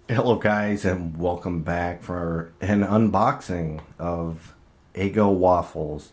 Hello guys, and welcome back for an unboxing of Eggo waffles.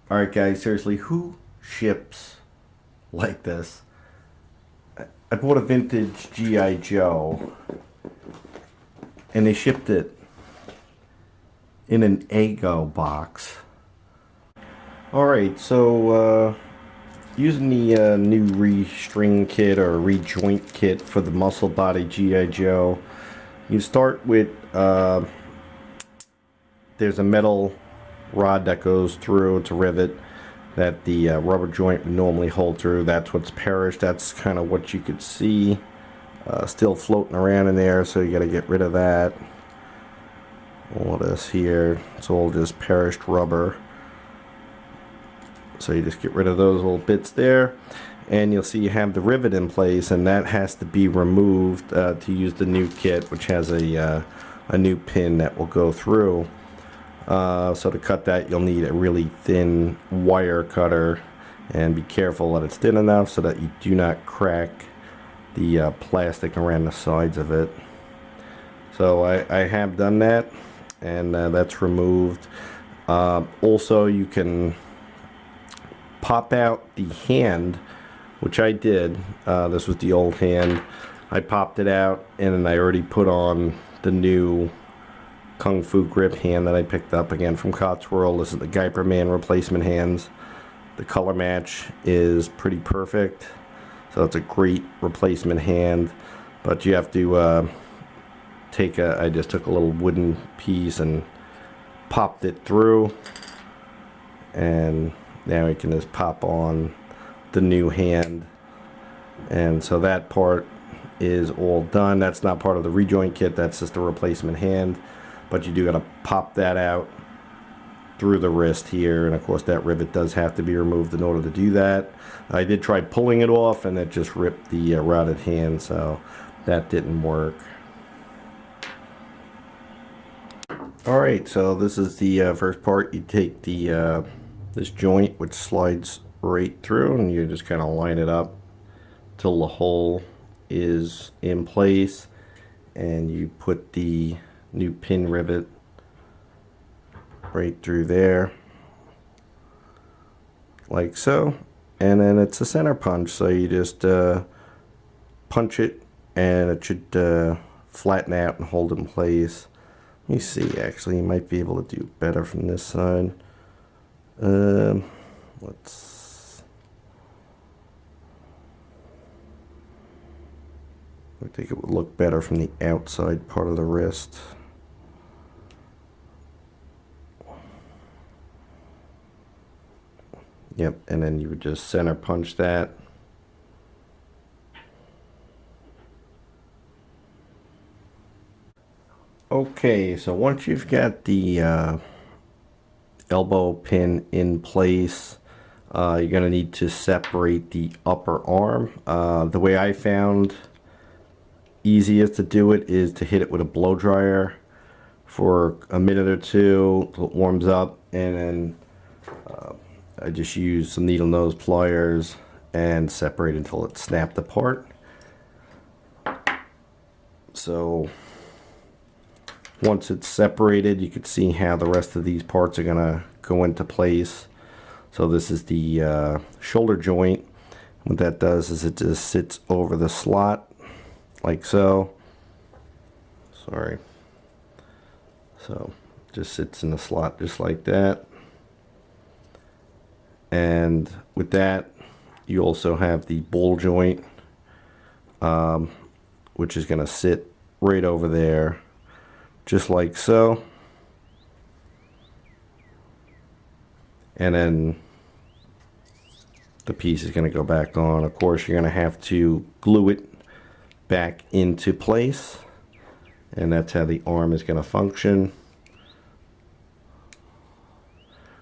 Alright guys, seriously, who ships like this? I bought a vintage G.I. Joe and they shipped it in an Eggo box. Alright, so using the new restring kit or rejoint kit for the muscle body G.I. Joe, you start with there's a metal rod that goes through. It's a rivet that the rubber joint would normally hold through. That's what's perished. That's kind of what you could see still floating around in there, so you got to get rid of that. All this here, it's all just perished rubber, so you just get rid of those little bits there, and you'll see you have the rivet in place, and that has to be removed to use the new kit, which has a new pin that will go through. So to cut that, you'll need a really thin wire cutter, and be careful that it's thin enough so that you do not crack the plastic around the sides of it. So I have done that, and that's removed. Also, you can pop out the hand, which I did. This was the old hand. I popped it out, and I already put on the new Kung Fu grip hand that I picked up again from Cotswold. This is the Guyper Man replacement hands. The color match is pretty perfect, so it's a great replacement hand. But you have to I just took a little wooden piece and popped it through, and now we can just pop on the new hand. And so that part is all done. That's not part of the rejoint kit, that's just a replacement hand. But you do got to pop that out through the wrist here, and of course that rivet does have to be removed in order to do that. I did try pulling it off, and it just ripped the routed hand, so that didn't work. Alright, so this is the first part. You take the this joint, which slides right through, and you just kind of line it up till the hole is in place, and you put the new pin rivet right through there like so, and then it's a center punch, so you just punch it and it should flatten out and hold in place. Let me see, actually you might be able to do better from this side. I think it would look better from the outside part of the wrist. Yep, and then you would just center punch that. Okay, so once you've got the elbow pin in place, you're going to need to separate the upper arm. The way I found easiest to do it is to hit it with a blow dryer for a minute or two till it warms up, and then I just use some needle nose pliers and separate until it's snapped apart. So once it's separated, you can see how the rest of these parts are gonna go into place. So this is the shoulder joint. What that does is it just sits over the slot like so. Sorry. So just sits in the slot just like that. And with that, you also have the ball joint, which is going to sit right over there, just like so. And then the piece is going to go back on. Of course, you're going to have to glue it back into place, and that's how the arm is going to function,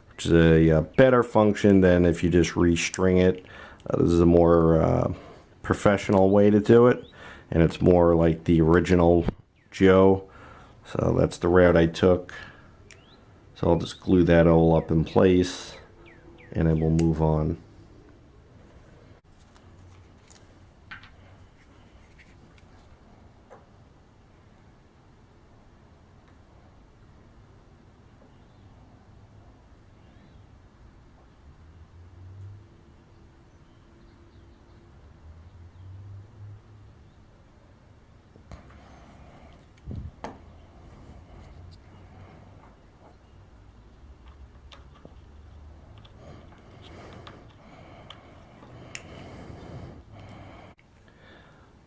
which is a better function than if you just restring it. This is a more professional way to do it, and it's more like the original Joe. So that's the route I took. So I'll just glue that all up in place, and then we'll move on.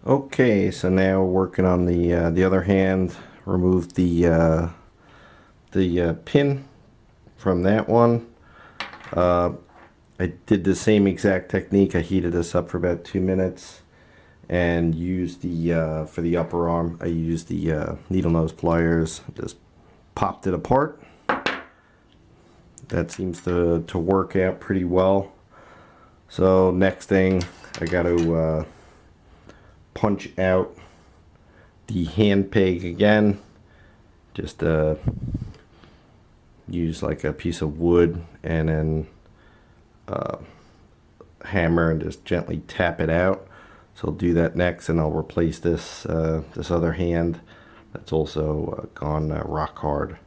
Okay, so now working on the other hand. Remove the pin from that one. I did the same exact technique. I heated this up for about 2 minutes and used the for the upper arm. I used the needle nose pliers. Just popped it apart. That seems to work out pretty well. So next thing, I got to punch out the hand peg again. Just use like a piece of wood and then hammer and just gently tap it out. So I'll do that next, and I'll replace this this other hand that's also gone rock hard.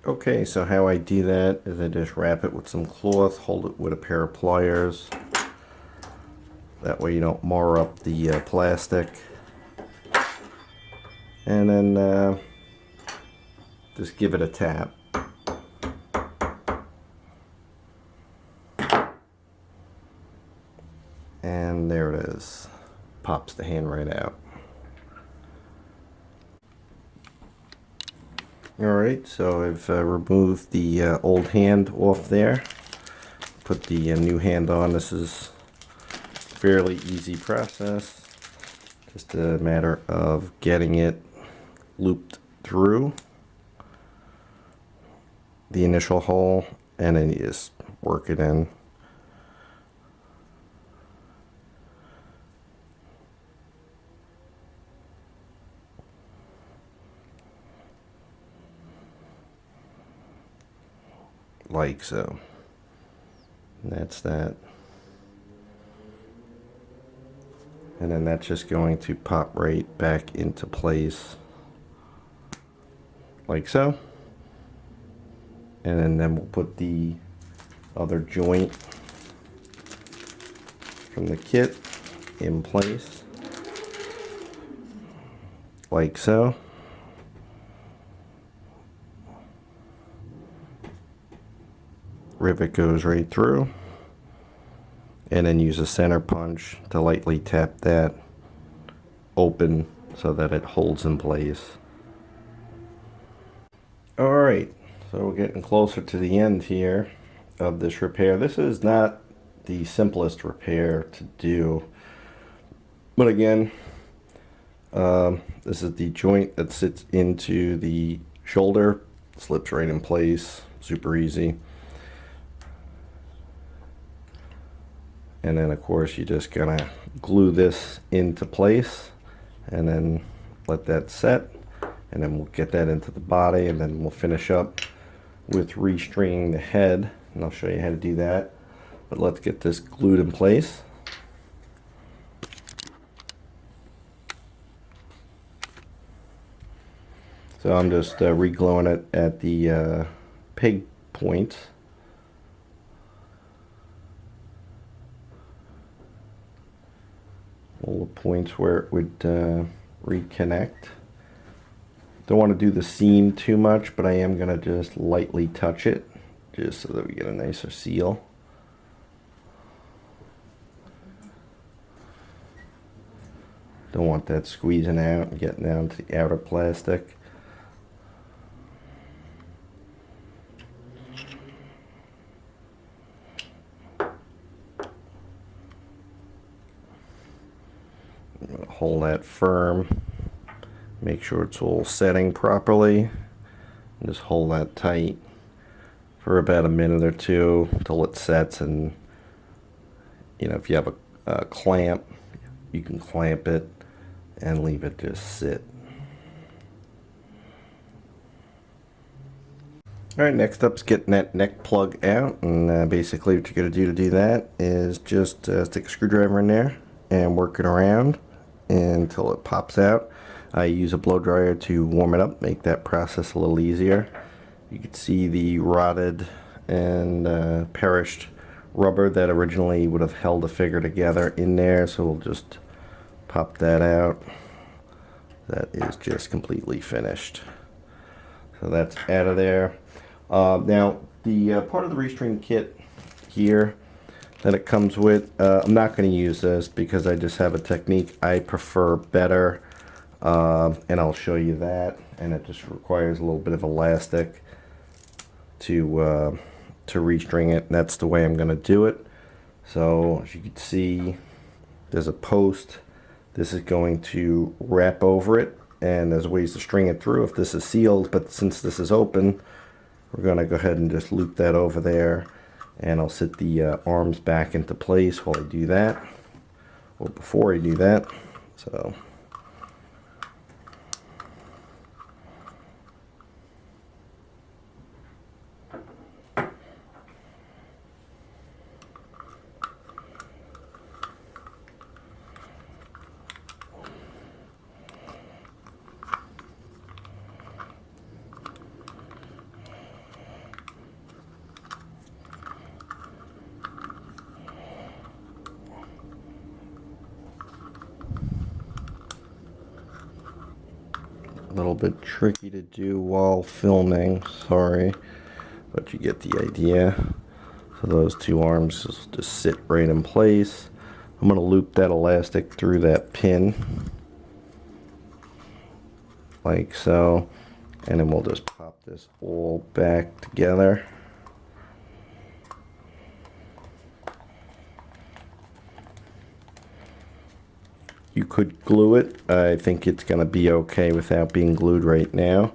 Okay, so how I do that is I just wrap it with some cloth, hold it with a pair of pliers. That way you don't mar up the plastic. And then just give it a tap. And there it is. Pops the hand right out. Alright, so I've removed the old hand off there. Put the new hand on. This is a fairly easy process. Just a matter of getting it looped through the initial hole, and then you just work it in. Like so. And that's that. And then that's just going to pop right back into place. Like so. And then we'll put the other joint from the kit in place. Like so. Rivet goes right through, and then use a center punch to lightly tap that open so that it holds in place. Alright, so we're getting closer to the end here of this repair. This is not the simplest repair to do, but again, this is the joint that sits into the shoulder, slips right in place, super easy. And then of course you just gonna glue this into place and then let that set, and then we'll get that into the body, and then we'll finish up with restringing the head, and I'll show you how to do that. But let's get this glued in place. So I'm just re-gluing it at the peg point. All the points where it would reconnect. Don't want to do the seam too much, but I am going to just lightly touch it just so that we get a nicer seal. Don't want that squeezing out and getting down to the outer plastic. I'm going to hold that firm, make sure it's all setting properly, and just hold that tight for about a minute or two until it sets. And you know, if you have a clamp, you can clamp it and leave it just sit. Alright, next up is getting that neck plug out, and basically what you're going to do that is just stick a screwdriver in there and work it around until it pops out. I use a blow dryer to warm it up, make that process a little easier. You can see the rotted and perished rubber that originally would have held the figure together in there, so we'll just pop that out. That is just completely finished. So that's out of there. Now, the part of the restring kit here that it comes with. I'm not going to use this because I just have a technique I prefer better, and I'll show you that. And it just requires a little bit of elastic to restring it. And that's the way I'm going to do it. So as you can see, there's a post. This is going to wrap over it, and there's ways to string it through if this is sealed, but since this is open, we're going to go ahead and just loop that over there, and I'll sit the arms back into place while I do that, or before I do that. So a little bit tricky to do while filming, sorry, but you get the idea. So those two arms just sit right in place. I'm going to loop that elastic through that pin like so, and then we'll just pop this all back together. You could glue it. I think it's going to be okay without being glued right now,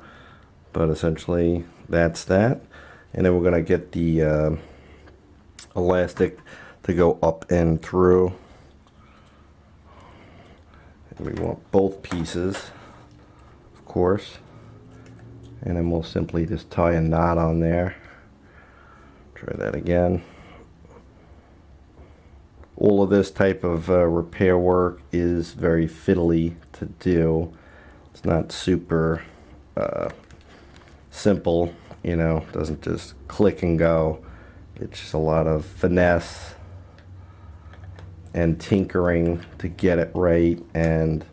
but essentially that's that. And then we're going to get the elastic to go up and through, and we want both pieces, of course, and then we'll simply just tie a knot on there. Try that again. All of this type of repair work is very fiddly to do. It's not super simple, you know, doesn't just click and go. It's just a lot of finesse and tinkering to get it right, and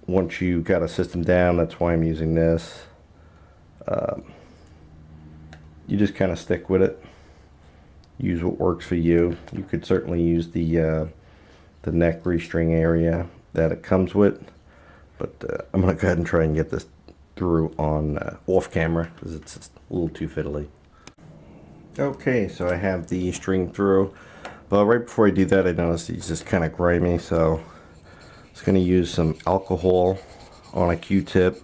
once you got a system down, that's why I'm using this. You just kind of stick with it. Use what works for you. You could certainly use the neck restring area that it comes with, but I'm gonna go ahead and try and get this through on off camera because it's just a little too fiddly. Okay, so I have the string through, but right before I do that, I noticed it's just kind of grimy, so I'm just gonna use some alcohol on a Q-tip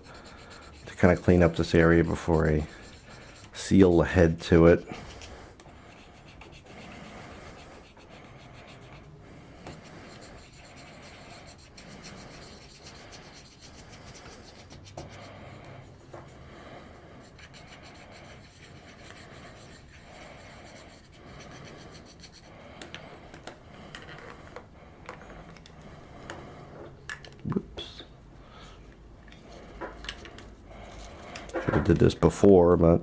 to kind of clean up this area before I seal the head to it. Whoops. Should have did this before, but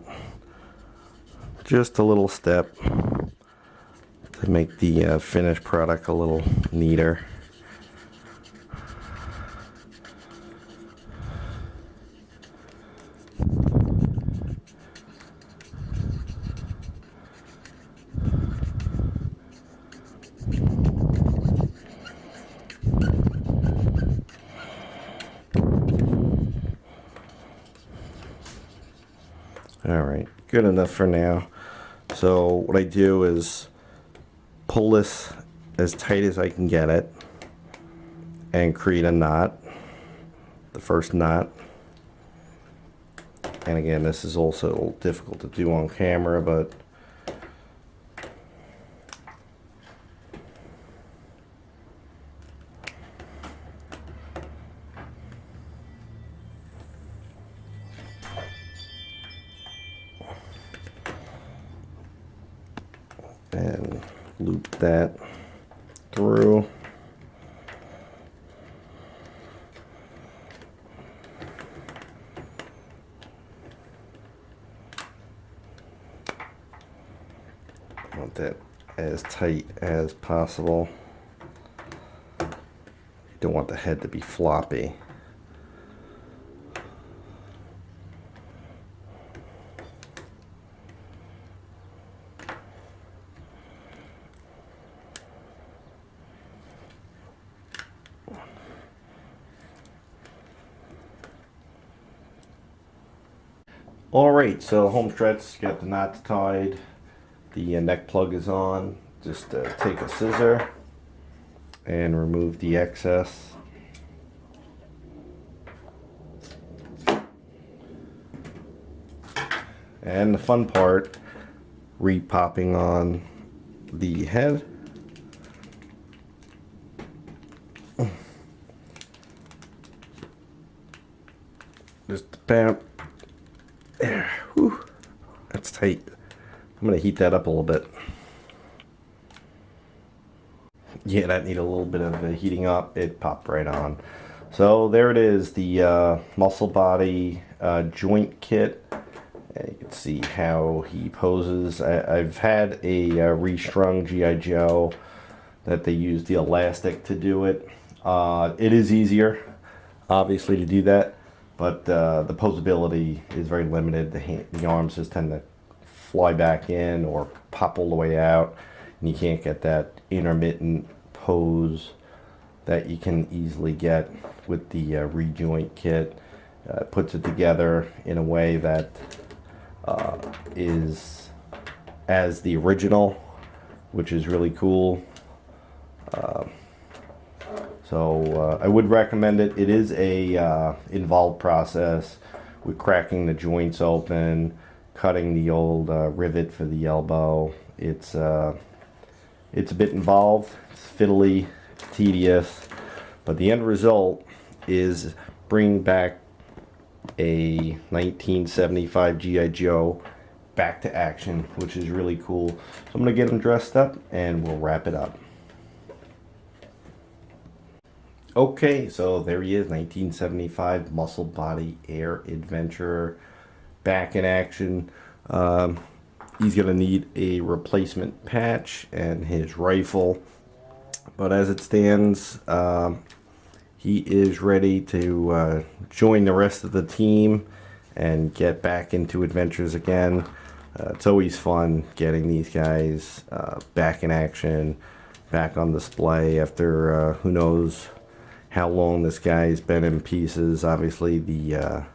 just a little step to make the finished product a little neater. Alright, good enough for now. So what I do is pull this as tight as I can get it and create a knot, the first knot. And again, this is also a little difficult to do on camera, but and loop that through. Want that as tight as possible. You don't want the head to be floppy. Alright, so home stretch, got the knots tied, the neck plug is on. Just take a scissor and remove the excess. And the fun part, re-popping on the head. Just about there. Whew. That's tight. I'm gonna heat that up a little bit. Yeah, that need a little bit of heating up. It popped right on. So there it is, the muscle body joint kit. And you can see how he poses. I've had a restrung G.I. Joe that they use the elastic to do it. It is easier, obviously, to do that, but the posability is very limited. The arms just tend to fly back in or pop all the way out, and you can't get that intermittent pose that you can easily get with the rejoint kit. Puts it together in a way that is as the original, which is really cool. So I would recommend it. It is a involved process with cracking the joints open, cutting the old rivet for the elbow. It's a bit involved, it's fiddly, it's tedious, but the end result is bringing back a 1975 G.I. Joe back to action, which is really cool. So I'm going to get him dressed up and we'll wrap it up. Okay, so there he is, 1975 Muscle Body Air Adventurer, back in action. He's going to need a replacement patch and his rifle, but as it stands, he is ready to join the rest of the team and get back into adventures again. It's always fun getting these guys back in action, back on display after who knows how long this guy's been in pieces. Obviously the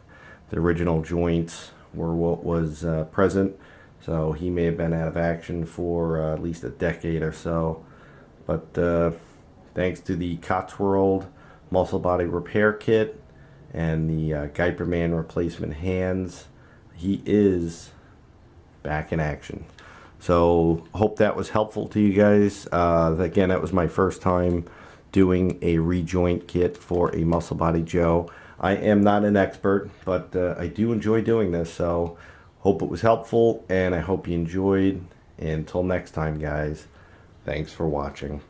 original joints were what was present, so he may have been out of action for at least a decade or so. But thanks to the Cotswold muscle body repair kit and the Guyperman replacement hands, he is back in action. So hope that was helpful to you guys. Again, that was my first time doing a rejoint kit for a Muscle Body Joe. I am not an expert, but I do enjoy doing this, so hope it was helpful, and I hope you enjoyed. Until next time, guys, thanks for watching.